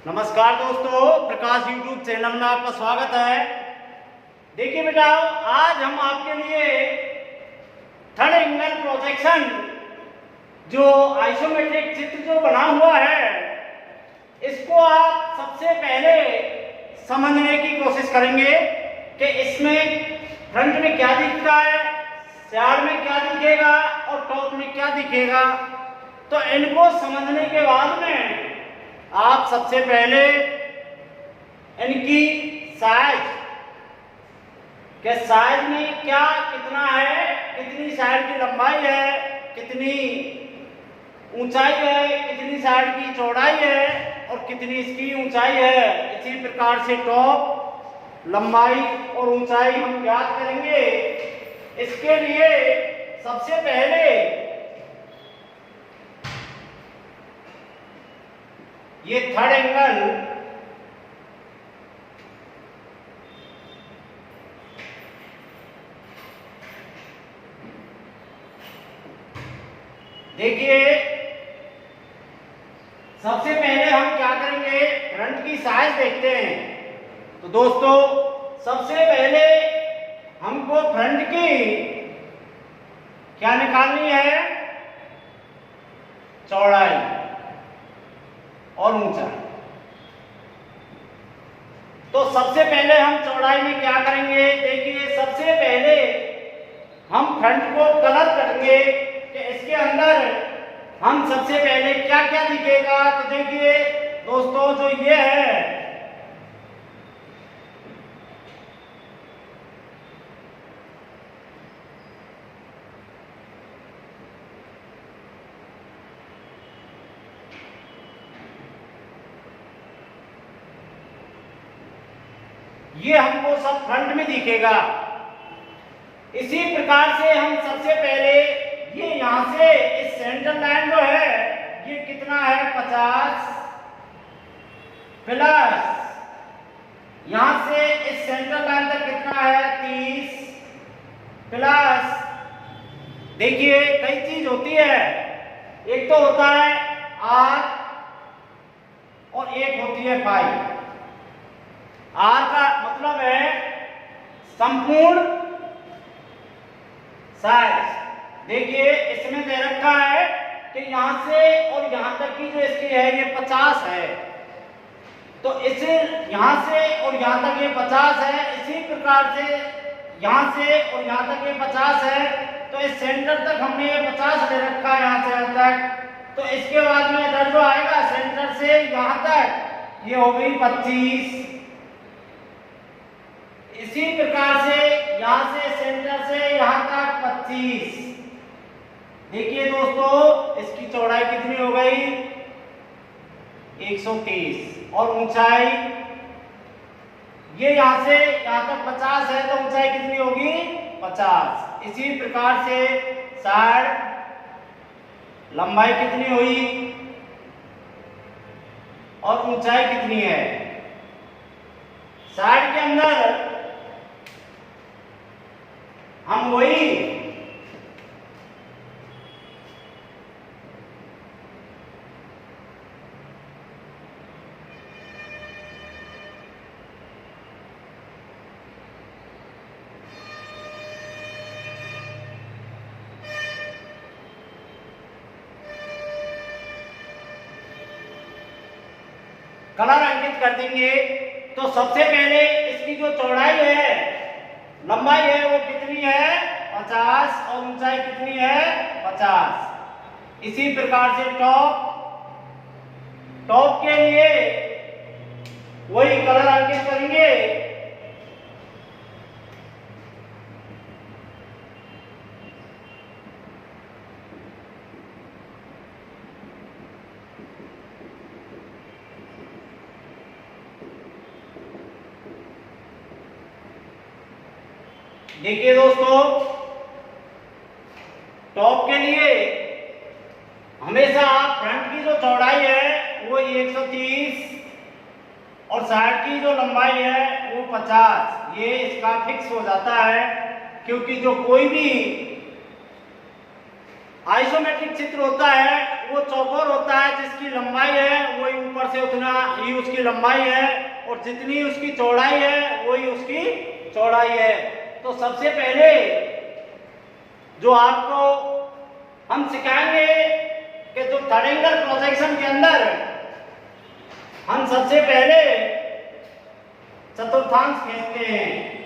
नमस्कार दोस्तों, प्रकाश YouTube channel में आपका स्वागत है। देखिए बेटा, आज हम आपके लिए थर्ड एंगल प्रोजेक्शन जो आइसोमेट्रिक चित्र जो बना हुआ है, इसको आप सबसे पहले समझने की कोशिश करेंगे कि इसमें फ्रंट में क्या दिखता है, साइड में क्या दिखेगा और टॉप में क्या दिखेगा। तो इनको समझने के बाद में आप सबसे पहले इनकी साइज के साइज में क्या कितना है, कितनी साइड की लंबाई है, कितनी ऊंचाई है, कितनी साइड की चौड़ाई है और कितनी इसकी ऊंचाई है। इसी प्रकार से टॉप, लंबाई और ऊंचाई हम ज्ञात करेंगे। इसके लिए सबसे पहले ये थर्ड एंगल देखिए, सबसे पहले हम क्या करेंगे, फ्रंट की साइज देखते हैं। तो दोस्तों, सबसे पहले हमको फ्रंट की क्या निकालनी है, चौड़ाई और ऊंचाई। तो सबसे पहले हम चौड़ाई में क्या करेंगे, देखिए सबसे पहले हम फ्रंट को कलर करेंगे कि इसके अंदर हम सबसे पहले क्या क्या दिखेगा। तो देखिए दोस्तों, जो ये है ये हमको सब फ्रंट में दिखेगा। इसी प्रकार से हम सबसे पहले ये यहां से इस सेंटर लाइन जो है ये कितना है, 50 प्लस यहां से इस सेंटर लाइन तक कितना है, 30 प्लस। देखिए कई चीज होती है, एक तो होता है आर और एक होती है पाई। आर का मतलब है संपूर्ण साइज। देखिए इसमें दे रखा है कि यहां से और यहां तक की जो इसकी है ये 50 है, तो इसे यहां से और यहां तक ये 50 है। इसी प्रकार से यहां से और यहां तक ये 50 है, तो इस सेंटर तक हमने ये 50 दे रखा है, यहां से यहां तक। तो इसके बाद में इधर जो आएगा सेंटर से यहां तक ये हो गई 25। इसी प्रकार से यहां से सेंटर से यहां तक 25। देखिए दोस्तों, इसकी चौड़ाई कितनी हो गई, 130। और ऊंचाई ये यहां से यहां तक 50 है, तो ऊंचाई कितनी होगी, 50। इसी प्रकार से साइड लंबाई कितनी हुई और ऊंचाई कितनी है। साइड के अंदर हम वही कलर अंकित कर देंगे। तो सबसे पहले इसकी जो चौड़ाई है, लंबाई है, वो कितनी है, 50 और ऊंचाई कितनी है, 50। इसी प्रकार से टॉप के लिए वही कलर अंकित करेंगे। देखिए दोस्तों, टॉप के लिए हमेशा आप फ्रंट की जो चौड़ाई है वो 130 और साइड की जो लंबाई है वो 50। ये इसका फिक्स हो जाता है, क्योंकि जो कोई भी आइसोमेट्रिक चित्र होता है वो चौकोर होता है, जिसकी लंबाई है वही ऊपर से उतना ही उसकी लंबाई है, और जितनी उसकी चौड़ाई है वही उसकी चौड़ाई है। तो सबसे पहले जो आपको हम सिखाएंगे कि जो थर्ड एंगल प्रोजेक्शन के अंदर हम सबसे पहले चतुर्थांश खींचते हैं।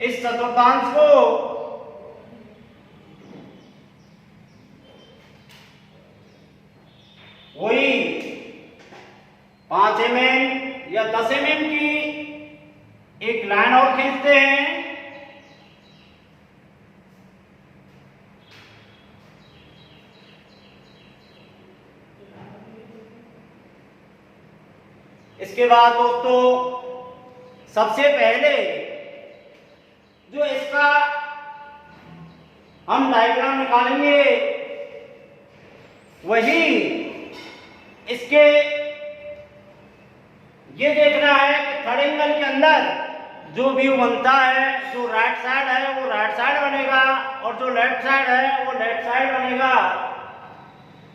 इस चतुर्थांश को वही 5 mm या 10 mm की एक लाइन और खींचते हैं। इसके बाद दोस्तों सबसे पहले जो इसका हम डायग्राम निकालेंगे वही इसके ये देखना है कि थर्ड एंगल के अंदर जो व्यू बनता है, जो राइट साइड है वो राइट साइड बनेगा और जो लेफ्ट साइड है वो लेफ्ट साइड बनेगा।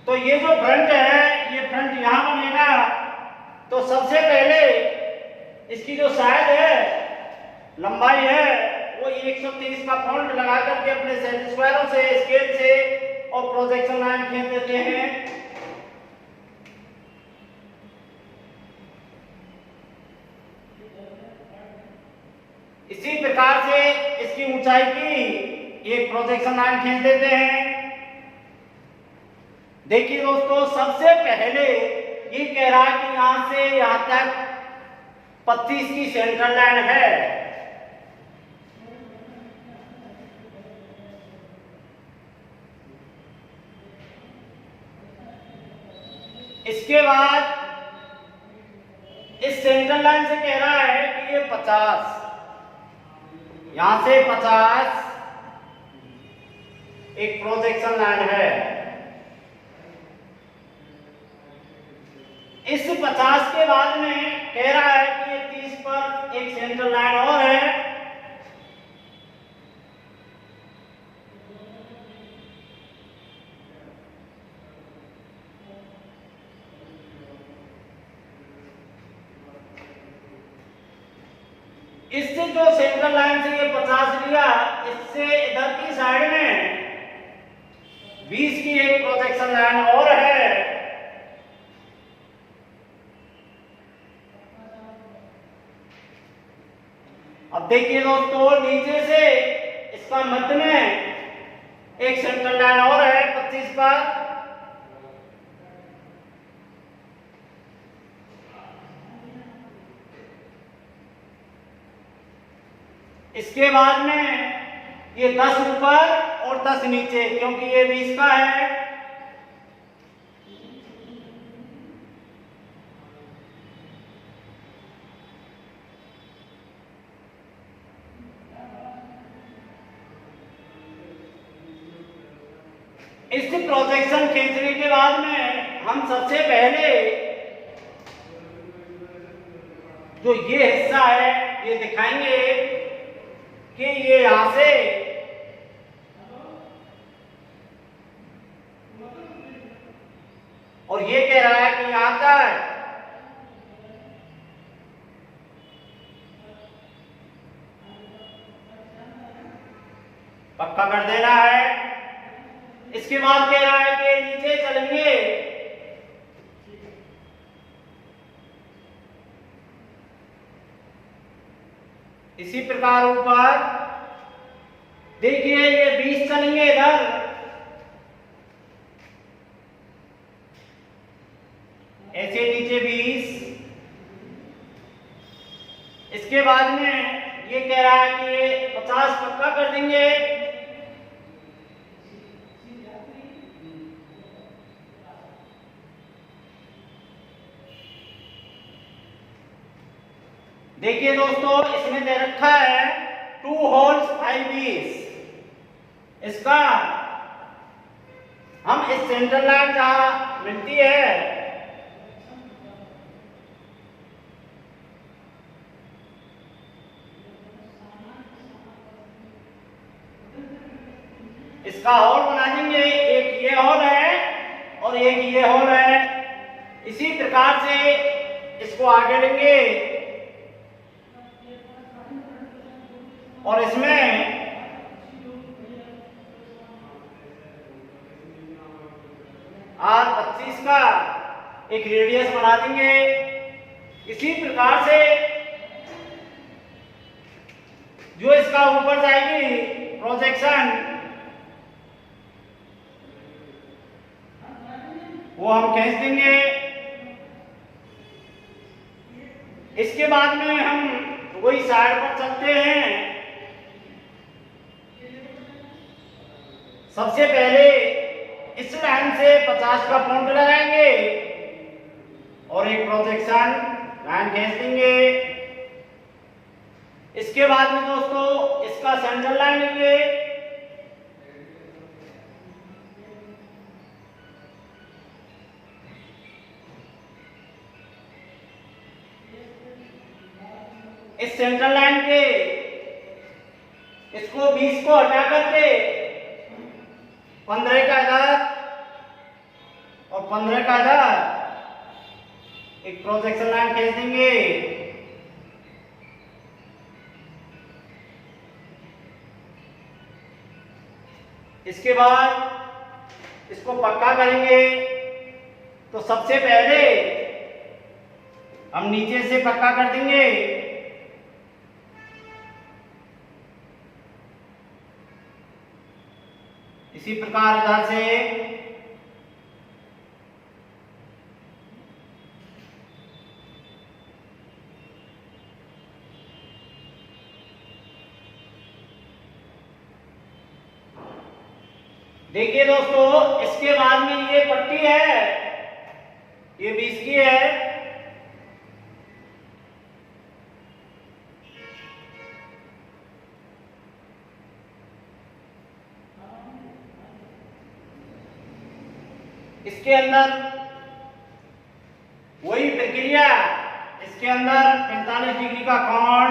तो ये जो फ्रंट है ये फ्रंट यहां बनेगा। तो सबसे पहले इसकी जो साइड है, लंबाई है, वो 130 का फॉन्ट लगा करके अपने सेट स्क्वायरों से, स्केल से और प्रोजेक्शन लाइन खींच देते हैं। इसी प्रकार से इसकी ऊंचाई की एक प्रोजेक्शन लाइन खींच देते हैं। देखिए दोस्तों सबसे पहले ये कह रहा है कि यहां से यहां तक 25 की सेंट्रल लाइन है। इसके बाद इस सेंट्रल लाइन से कह रहा है कि ये 50, यहां से 50 एक प्रोजेक्शन लाइन है। इस 50 के बाद में कह रहा है कि ये 30 पर एक सेंट्रल लाइन और है। इससे जो सेंट्रल लाइन से ये 50 लिया, इससे इधर की साइड में 20 की एक प्रोजेक्शन लाइन और है। अब देखिए दोस्तों नीचे से इसका मध्य में एक सेंट्रल लाइन और है 25 पर। इसके बाद में ये 10 ऊपर और 10 नीचे, क्योंकि ये 20 का है। इस प्रोजेक्शन खींचने के बाद में हम सबसे पहले जो ये हिस्सा है ये दिखाएंगे कि ये यहां से और ये कह रहा है कि यहां तक पक्का कर देना है। इसके बाद कह रहा है कि नीचे चलेंगे, इसी प्रकार ऊपर देखिए ये 20 चलेंगे इधर, ऐसे नीचे 20। इसके बाद में ये कह रहा है कि 50 पक्का कर देंगे। देखिए दोस्तों इसमें दे रखा है 2 होल्स 5 पीस। इसका हम इस सेंट्रल लाइन जहां मिलती है इसका होल बना देंगे, एक ये होल है और एक ये होल है। इसी प्रकार से इसको आगे लेंगे और इसमें R25 का एक रेडियस बना देंगे। इसी प्रकार से जो इसका ऊपर जाएगी प्रोजेक्शन, वो हम खींच देंगे। इसके बाद में हम वही साइड पर चलते हैं। सबसे पहले इस लाइन से 50 का पॉइंट लगाएंगे और एक प्रोजेक्शन लाइन खींच देंगे। इसके बाद में दोस्तों इसका सेंटर लाइन लेंगे, इस सेंट्रल लाइन के इसको 20 को हटा करके 15 का इधर और 15 का इधर एक प्रोजेक्शन लाइन खींच देंगे। इसके बाद इसको पक्का करेंगे। तो सबसे पहले हम नीचे से पक्का कर देंगे। इसी प्रकार इधर से देखिए दोस्तों, इसके बाद में ये पट्टी है, ये 20 की है। इसके अंदर वही प्रक्रिया, इसके अंदर 45 डिग्री का कोण,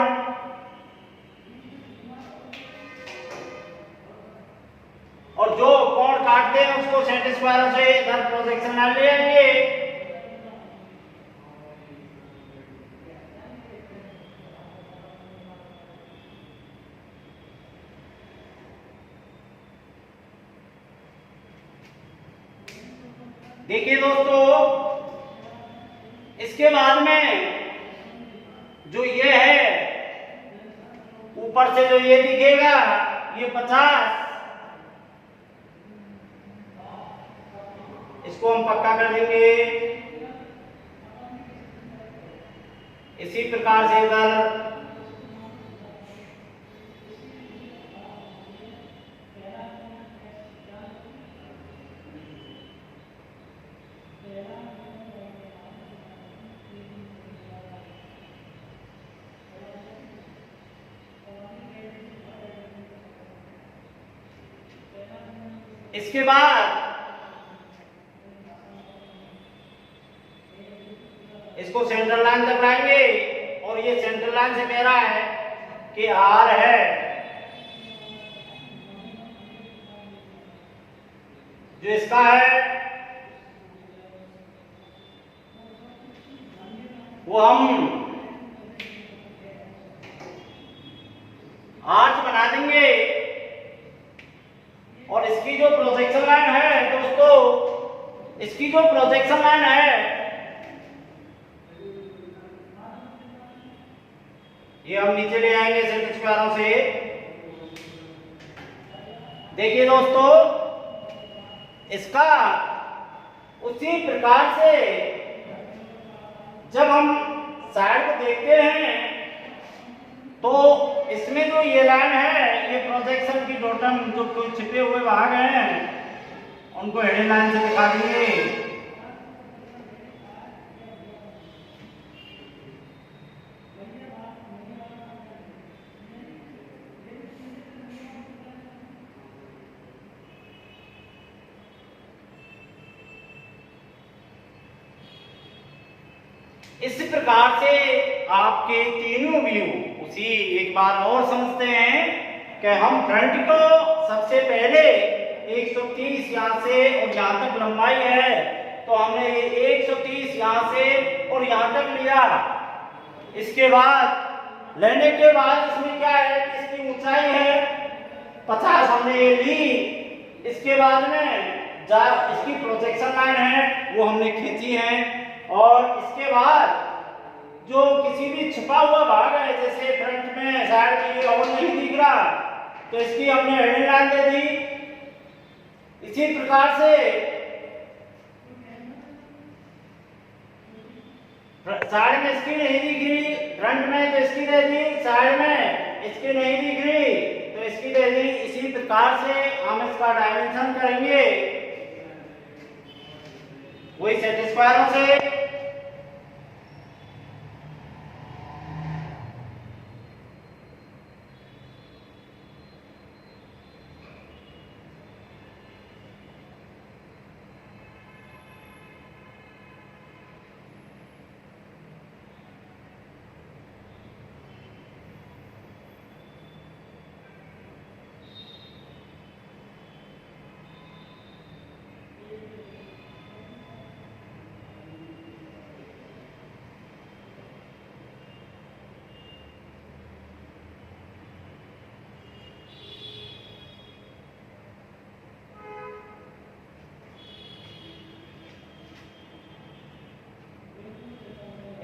और जो कोण काटते हैं उसको सेट स्क्वायर से इधर प्रोजेक्शन लाइन ले आएंगे। देखिए दोस्तों, इसके बाद में जो ये है ऊपर से जो ये दिखेगा ये 50, इसको हम पक्का कर देंगे। इसी प्रकार से इधर इसके बाद इसको सेंट्रल लाइन तक लाएंगे और ये सेंट्रल लाइन से मेरा है कि आर है, जो इसका है वो हम 8 बना देंगे। और इसकी जो प्रोजेक्शन लाइन है दोस्तों, इसकी जो प्रोजेक्शन लाइन है ये हम नीचे ले आएंगे सेंटर स्क्वायरों से। देखिए दोस्तों, इसका उसी प्रकार से जब हम साइड को देखते हैं तो इसमें जो ये लाइन है, ये प्रोजेक्शन की टोटल जो कोई छिपे हुए भाग हैं उनको हेडिंग लाइन से दिखा देंगे। इस प्रकार से आपके तीनों व्यू उसी एक बार और समझते हैं कि हम फ्रंट को सबसे पहले 130 यहाँ से और यहाँ तक लंबाई है, तो हमने 130 यहाँ से और यहाँ तक लिया। इसके बाद लेने के बाद इसमें क्या है कि इसकी ऊंचाई है 50, हमने ये ली। इसके बाद में इसकी प्रोजेक्शन लाइन है वो हमने खींची है, और इसके बाद जो किसी भी छुपा हुआ भाग है, जैसे फ्रंट में साइड में ये और नहीं दिख रहा, तो इसकी हमने हेडिंग लाइन दे दी। इसी प्रकार से साइड में इसकी नहीं दिख रही, फ्रंट में तो इसकी दे दी, साइड में इसकी नहीं दिख रही तो इसकी दे दी। इसी प्रकार से हम इसका डायमेंशन करेंगे वही सेट स्क्वायरों से।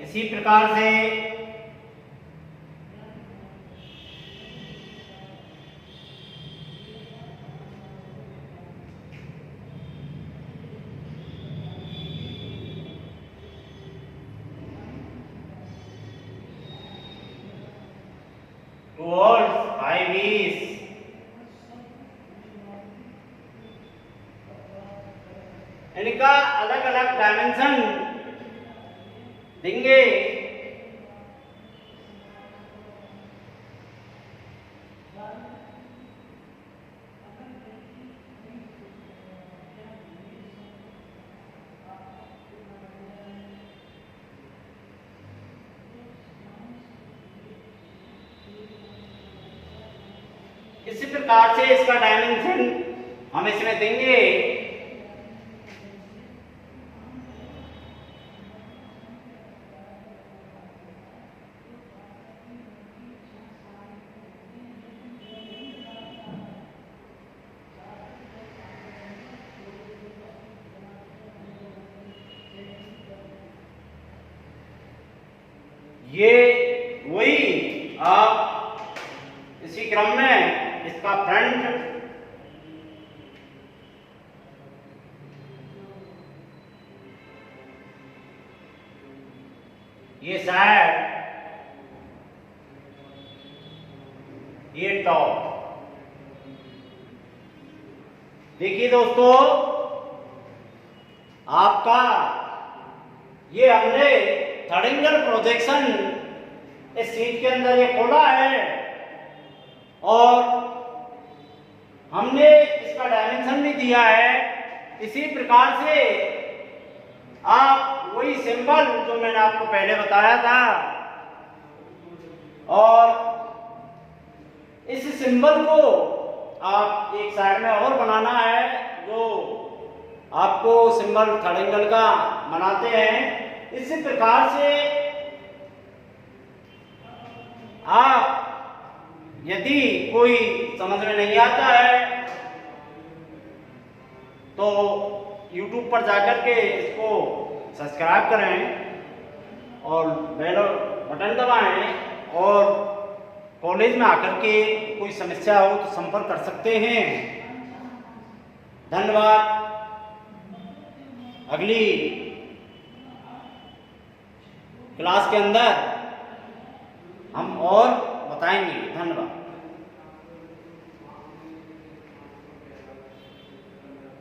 इसी प्रकार से towards highways, इनका अलग अलग डायमेंशन देंगे। इसी प्रकार से इसका डायमेंशन हम इसमें देंगे। ये वही आप इसी क्रम में इसका फ्रंट, ये साइड, ये टॉप। देखिए दोस्तों, आपका ये हमने थर्ड एंगल प्रोजेक्शन इस सीट के अंदर ये खोला है, और हमने इसका डायमेंशन भी दिया है। इसी प्रकार से आप वही सिंबल जो मैंने आपको पहले बताया था, और इस सिंबल को आप एक साइड में और बनाना है, जो आपको सिंबल थर्ड एंगल का बनाते हैं। इसी प्रकार से आप यदि कोई समझ में नहीं आता है तो YouTube पर जाकर के इसको सब्सक्राइब करें और बेल बटन दबाएं, और कॉलेज में आकर के कोई समस्या हो तो संपर्क कर सकते हैं। धन्यवाद। अगली क्लास के अंदर हम और बताएंगे। धन्यवाद।